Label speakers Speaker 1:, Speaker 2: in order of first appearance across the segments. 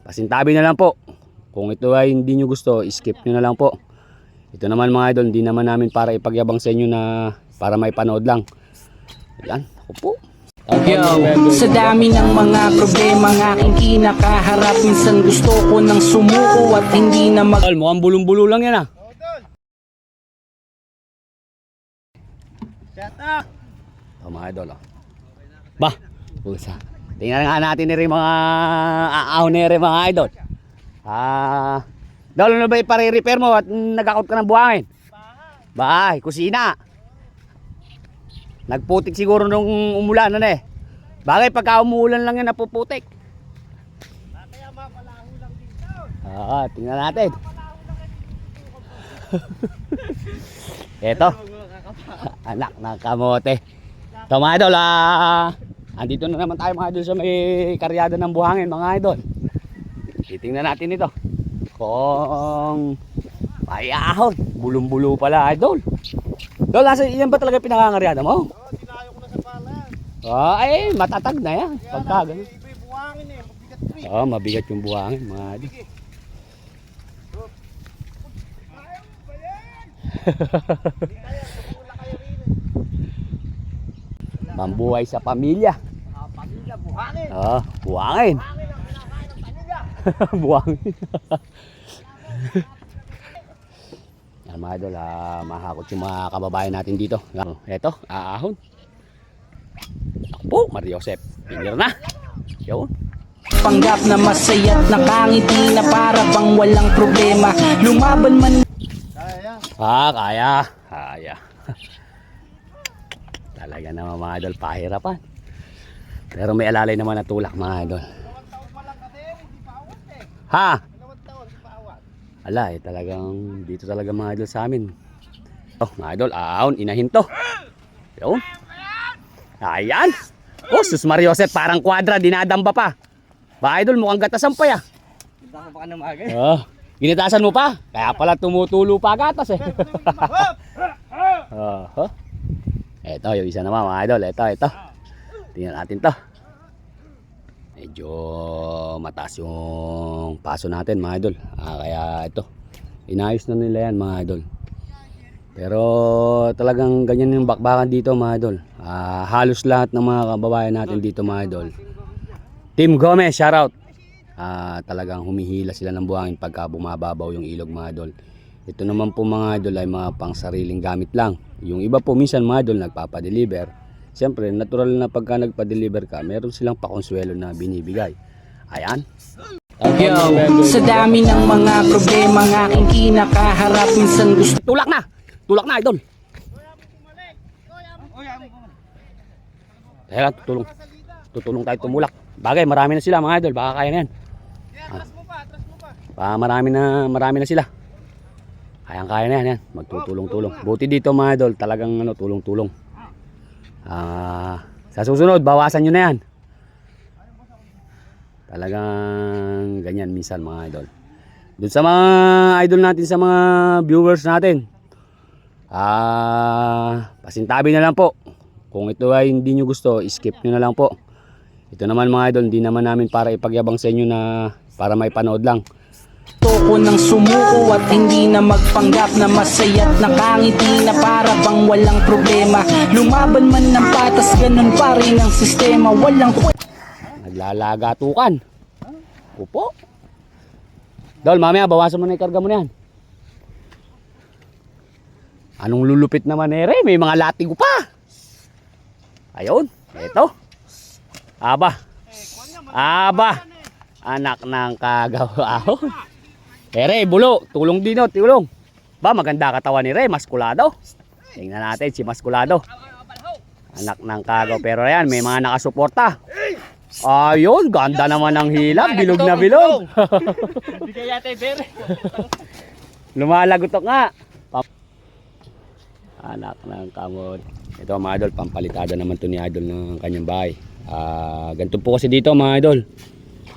Speaker 1: Pasintabi na lang po. Kung ito ay hindi nyo gusto, skip nyo na lang po. Ito naman mga idol, hindi naman namin para ipagyabang sa inyo na para may panood lang. Ayan, ako po.
Speaker 2: Yo, sa dami ng mga problema ng aking kinakaharap, minsan gusto ko nang sumuko at hindi na
Speaker 1: Mukhang bulong-bulo lang yan ah.
Speaker 3: Shut up!
Speaker 1: Ito mga idol oh. Bah, pusa. Tingnan nga natin rin mga aahon rin mga idol. Dahil ano ba ipare-repair mo at nagkakot ka ng buhangin? Bahay, kusina. Nagputik siguro nung umulan na eh. Bagay pagka umuulan lang yan napuputik.
Speaker 3: Kaya mapalaho lang dito.
Speaker 1: Tingnan natin. Eto. Anak ng kamote. Ito mga idol, andito na naman tayo mga idol sa may karyada ng buhangin mga idol. Titingnan natin ito. Kung may ahon. Bulong-bulo pala idol. Dol, yan ba talaga pinangangaryada mo?
Speaker 3: Dinayo ko na sa pala.
Speaker 1: Ay, matatag na yan. Pagka ganun.
Speaker 3: Iba yung buhangin eh. Mabigat to eh.
Speaker 1: Mabigat yung buhangin mga idol. Pambuhay sa pamilya.
Speaker 3: Pamilya, buhangin.
Speaker 1: Buhangin.
Speaker 3: Buhangin ang kinakain ng pamilya.
Speaker 1: Buhangin. Yan mga idol, mahakot yung mga kababayan natin dito. Eto, aahon. Ako po, Mario Joseph. Pinger na. Yun.
Speaker 2: panggap na masaya't nakangiti na para bang walang problema. Lumaban man.
Speaker 1: Kaya. Kaya. Talaga naman mga idol, pahirapan. Pero may alalay naman na tulak mga idol. Ha? Ala, talagang dito talaga mga idol sa amin. Mga idol, aahon, inahin to. Yun. Ayan. Sus Mario Joseph, parang kwadra, dinadamba pa. Mga idol, mukhang gatasan pa ya. Ginitasan mo pa? Kaya pala tumutulo pa gatas eh. Ito, yung isa naman mga idol. Ito. Tingnan natin to. Medyo mataas yung paso natin mga idol. Kaya ito, inayos na nila yan mga idol. Pero talagang ganyan yung bakbakan dito mga idol. Halos lahat ng mga kababayan natin dito mga idol. Team Gomez, shoutout. Talagang humihila sila ng buhangin pagka bumababaw yung ilog mga idol. Ito naman po mga idol ay mga pang sariling gamit lang. Yung iba po minsan mga idol nagpapadeliver. Siyempre natural na pagka nagpa-deliver ka, meron silang pakonsuelo na binibigay. Ayan.
Speaker 2: Yo, sa dami ng mga problema ng aking kinakaharap, minsan gusto.
Speaker 1: Tulak na idol. Teka, tutulong tayo tumulak. Bagay, marami na sila mga idol, baka kaya na yan.
Speaker 3: Atras mo pa.
Speaker 1: Marami na sila. Kaya na yan. Magtutulong-tulong. Buti dito mga idol, talagang tulong-tulong. Sa susunod, bawasan nyo na yan. Talagang ganyan minsan mga idol. Doon sa mga idol natin, sa mga viewers natin, pasintabi na lang po. Kung ito ay hindi nyo gusto, skip nyo na lang po. Ito naman mga idol, hindi naman namin para ipagyabang sa inyo na para may panood lang.
Speaker 2: Ko nang sumuko at hindi na magpanggap na masaya't nakangiti na para bang walang problema. Lumaban man ng patas, ganun pa rin ang sistema. Walang
Speaker 1: Naglalagatukan. Upo. Dol, mamaya bawasan mo na yung karga mo na yan. Anong lulupit naman may mga latigo pa. Ayun, eto. Aba. Anak ng kagawahon. Bulo, tulong din tulong. Ba, maganda katawan ni maskulado. Tingnan natin si maskulado. Anak ng kagaw, pero yan, may mga nakasuporta. Ayun, ganda naman ng hilab, bilog na bilog.
Speaker 3: Hindi kaya tayo bere.
Speaker 1: Lumalagotok nga. Anak ng kamot. Ito mga idol, pampalitada naman to ni idol ng kanyang bahay. Ganito po kasi dito mga idol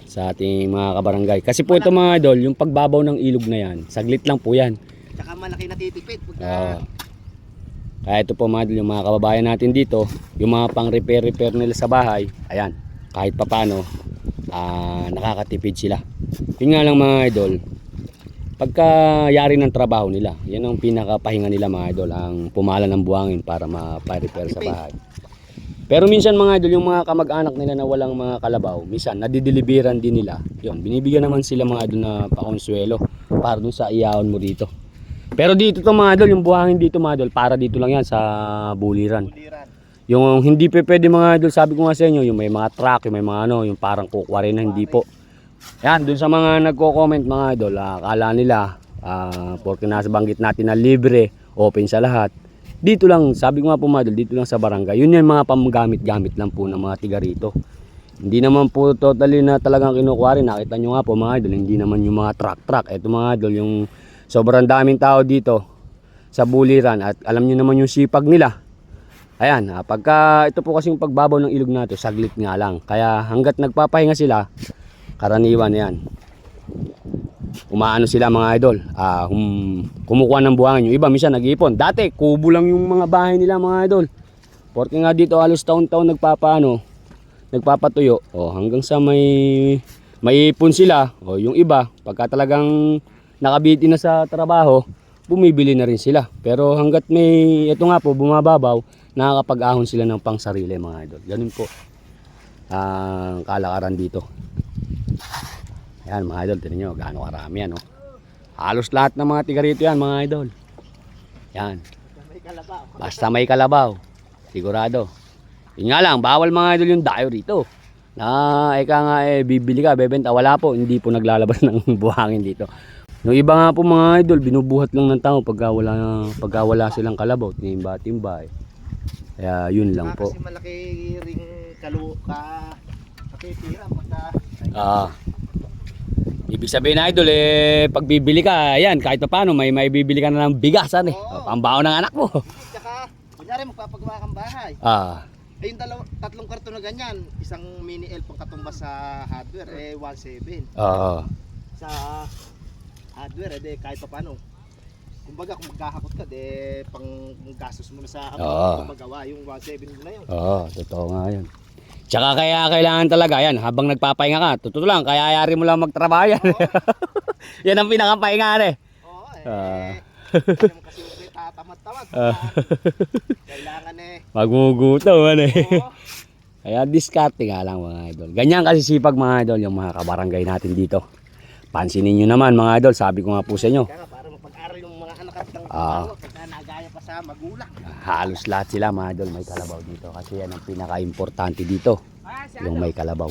Speaker 1: sa ating mga kabarangay. Kasi po ito mga idol, yung pagbabaw ng ilog na yan, saglit lang po yan.
Speaker 3: Tsaka malaki natitipid.
Speaker 1: Kaya ito po mga idol, yung mga kababayan natin dito, yung mga pang repair nila sa bahay, ayan, kahit papano, nakakatipid sila. Yun nga lang mga idol, pagka yari ng trabaho nila, yan ang pinakapahinga nila mga idol, ang pumala ng buhangin para ma-repair sa bahay. Pero minsan mga idol, yung mga kamag-anak nila na walang mga kalabaw, minsan nadideliveran din nila. Yun, binibigyan naman sila mga idol na pakonsuelo para dun sa iyahon mo dito. Pero dito to mga idol, yung buhangin dito mga idol, para dito lang yan sa buliran. Yung hindi pwede mga idol, sabi ko nga sa inyo, yung may mga truck, yung may mga ano, yung parang kukwari na hindi po. Yan, dun sa mga nagko-comment mga idol, akala nila, porque nasa banggit natin na libre, open sa lahat. Dito lang, sabi ko nga po mga idol, dito lang sa barangay. Yun yung mga pamgamit-gamit lang po ng mga tiga rito. Hindi naman po totally na talagang kinukuha rin. Nakita nyo nga po mga idol, hindi naman yung mga truck. Ito mga idol, yung sobrang daming tao dito sa buliran. At alam nyo naman yung sipag nila. Ayan, pagka ito po kasi yung pagbabaw ng ilog nato, saglit nga lang. Kaya hanggat nagpapahinga sila, karaniwan yan. Umaano sila mga idol, kumukuha ng buhangin. Yung iba minsan nag-iipon. Dati kubo lang yung mga bahay nila mga idol. Porque nga dito halos taon-taon nagpapatuyo. Hanggang sa may ipon sila. Yung iba pagka talagang nakabiti na sa trabaho, bumibili na rin sila. Pero hanggat may ito nga po bumababaw, nakakapag-ahon sila ng pangsarili mga idol. Ganun po ang kalakaran dito. Ayan mga idol, tignan nyo gaano karami yan. Halos lahat ng mga tiga rito yan mga idol. Yan. Basta may kalabaw, sigurado. Yun nga lang, bawal mga idol yung dayo rito. Eka nga bibili ka, bebenta. Wala po, hindi po naglalabas ng buhangin dito. Yung iba nga po mga idol, binubuhat lang ng tao pagka wala silang kalabaw, timba-timba. Kaya yun lang po.
Speaker 3: Kasi malaki ring kapitira pagka
Speaker 1: Ibig sabihin na idol, pag bibili ka, yan, kahit pa paano, may bibili ka na ng bigasan pambaon ng anak mo.
Speaker 3: Tsaka, kunyari magpapagawa kang bahay. Yung tatlong karton na ganyan, isang mini L pang katumbas sa hardware, 1.7. Sa hardware, kahit pa paano. Kumbaga kung magkakakot ka, pang gastos mo na sa paggawa, yung 1.7 mo na yun.
Speaker 1: Totoo nga yun. Tsaka kaya kailangan talaga yan, habang nagpapahinga ka, totoo lang, kaya ayari mo lang magtrabaho yan. Yan ang pinakapahinga
Speaker 3: Hindi naman kasi tatamad-tamad. Kailangan
Speaker 1: magugutom Kaya diskarte nga lang mga idol. Ganyan kasi sipag mga idol yung mga kabarangay natin dito. Pansinin nyo naman mga idol, sabi ko nga po sa inyo.
Speaker 3: Para mapag-aral yung mga anak at ng trabaho, pagka nagaya pa sa magulang.
Speaker 1: Halos lahat sila mga idol may kalabaw dito. Kasi yan ang pinaka-importante dito, yung may kalabaw.